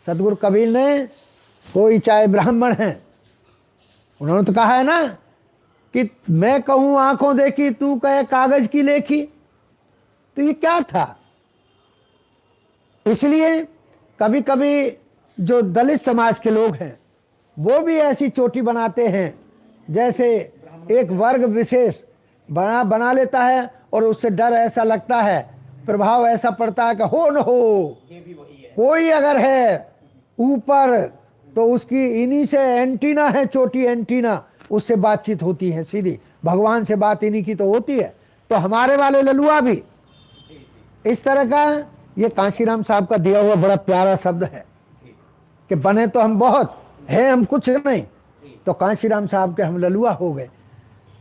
सतगुरु कबीर ने, कोई चाहे ब्राह्मण है, उन्होंने तो कहा है ना कि मैं कहूं आंखों देखी, तू कहे कागज की लेखी। तो ये क्या था? इसलिए कभी कभी जो दलित समाज के लोग हैं वो भी ऐसी चोटी बनाते हैं, जैसे एक वर्ग विशेष बना लेता है, और उससे डर ऐसा लगता है, प्रभाव ऐसा पड़ता है कि हो न हो कोई अगर है ऊपर तो उसकी इन्हीं से एंटीना है, चोटी एंटीना, उससे बातचीत होती है सीधी, भगवान से बात इन्हीं की तो होती है। तो हमारे वाले ललुआ भी इस तरह का, ये कांशीराम साहब का दिया हुआ बड़ा प्यारा शब्द है कि बने तो हम बहुत है, हम कुछ नहीं। तो कांशीराम साहब के हम ललुआ हो गए।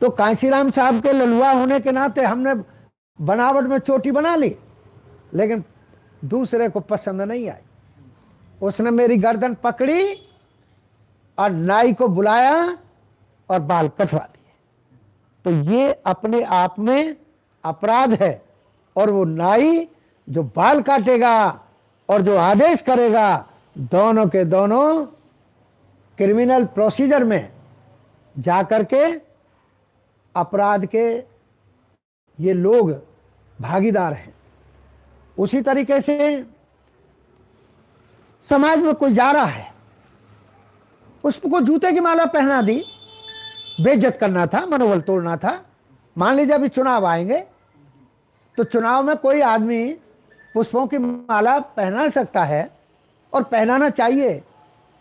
तो कांशीराम साहब के ललुआ होने के नाते हमने बनावट में चोटी बना ली, लेकिन दूसरे को पसंद नहीं आई। उसने मेरी गर्दन पकड़ी और नाई को बुलाया और बाल कटवा दिए। तो ये अपने आप में अपराध है, और वो नाई जो बाल काटेगा और जो आदेश करेगा, दोनों के दोनों क्रिमिनल प्रोसीजर में जाकर के अपराध के ये लोग भागीदार हैं। उसी तरीके से समाज में कोई जा रहा है, उसको जूते की माला पहना दी, बेइज्जत करना था, मनोबल तोड़ना था। मान लीजिए अभी चुनाव आएंगे, तो चुनाव में कोई आदमी पुष्पों की माला पहना सकता है और पहनाना चाहिए,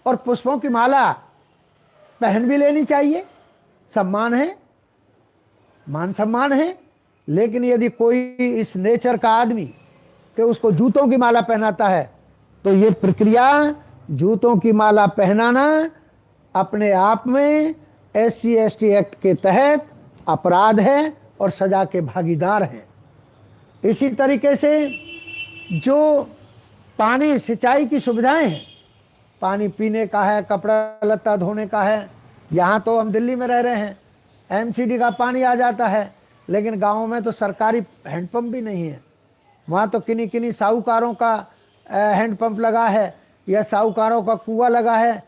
और पुष्पों की माला पहन भी लेनी चाहिए, सम्मान है, मान सम्मान है। लेकिन यदि कोई इस नेचर का आदमी कि उसको जूतों की माला पहनाता है, तो ये प्रक्रिया जूतों की माला पहनाना अपने आप में SC/ST एक्ट के तहत अपराध है और सजा के भागीदार हैं। इसी तरीके से जो पानी सिंचाई की सुविधाएं हैं, पानी पीने का है, कपड़ा लत्ता धोने का है, यहाँ तो हम दिल्ली में रह रहे हैं, MCD का पानी आ जाता है, लेकिन गाँव में तो सरकारी हैंडपम्प भी नहीं है। वहाँ तो किन्हीं किन्हीं साहूकारों का हैंडपम्प लगा है या साहूकारों का कुआं लगा है।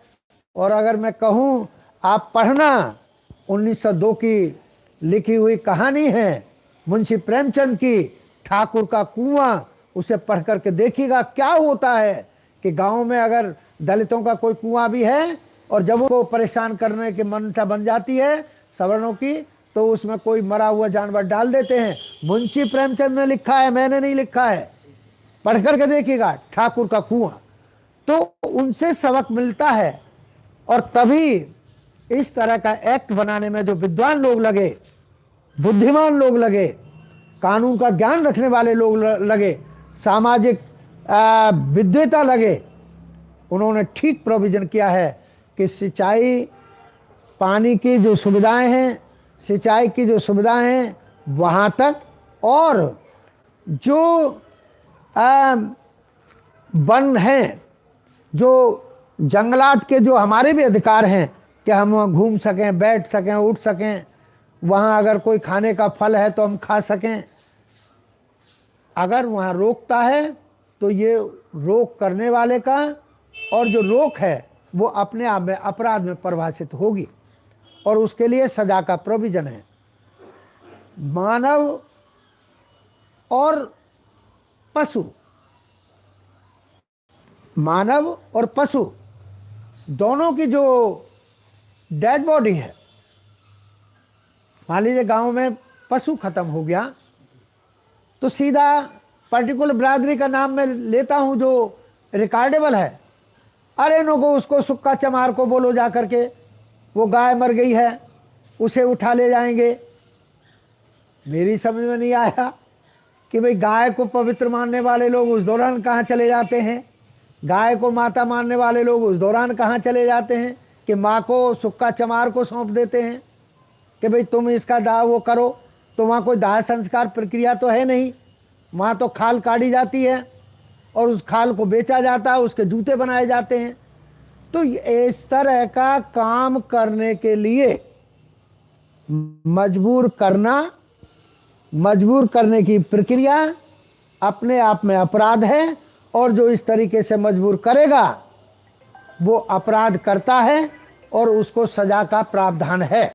और अगर मैं कहूँ आप पढ़ना, 1902 की लिखी हुई कहानी है मुंशी प्रेमचंद की, ठाकुर का कुआं, उसे पढ़ करके देखिएगा क्या होता है कि गांव में अगर दलितों का कोई कुआं भी है और जब उनको परेशान करने की मनसा बन जाती है सवर्णों की, तो उसमें कोई मरा हुआ जानवर डाल देते हैं। मुंशी प्रेमचंद ने लिखा है, मैंने नहीं लिखा है, पढ़ करके देखिएगा, ठाकुर का कुआं। तो उनसे सबक मिलता है। और तभी इस तरह का एक्ट बनाने में जो विद्वान लोग लगे, बुद्धिमान लोग लगे, कानून का ज्ञान रखने वाले लोग लगे, सामाजिक विद्वता लगे, उन्होंने ठीक प्रोविजन किया है कि सिंचाई पानी की जो सुविधाएं हैं, सिंचाई की जो सुविधाएं हैं वहाँ तक, और जो वन हैं, जो जंगलात के जो हमारे भी अधिकार हैं कि हम वहाँ घूम सकें, बैठ सकें, उठ सकें, वहाँ अगर कोई खाने का फल है तो हम खा सकें। अगर वहाँ रोकता है तो ये रोक करने वाले का, और जो रोक है वो अपने आप में अपराध में परिभाषित होगी, और उसके लिए सजा का प्रोविजन है। मानव और पशु, मानव और पशु दोनों की जो डेड बॉडी है, मान लीजिए गांव में पशु खत्म हो गया, तो सीधा पर्टिकुलर बिरादरी का नाम मैं लेता हूं जो रिकॉर्डेबल है, अरे नो को उसको सुक्का चमार को बोलो जा करके, वो गाय मर गई है, उसे उठा ले जाएंगे। मेरी समझ में नहीं आया कि भाई गाय को पवित्र मानने वाले लोग उस दौरान कहाँ चले जाते हैं, गाय को माता मानने वाले लोग उस दौरान कहाँ चले जाते हैं कि माँ को सुक्का चमार को सौंप देते हैं कि भाई तुम इसका दाह वो करो। तो वहाँ कोई दाह संस्कार प्रक्रिया तो है नहीं, वहाँ तो खाल काटी जाती है और उस खाल को बेचा जाता है, उसके जूते बनाए जाते हैं। तो इस तरह का काम करने के लिए मजबूर करने की प्रक्रिया अपने आप में अपराध है, और जो इस तरीके से मजबूर करेगा वो अपराध करता है और उसको सजा का प्रावधान है।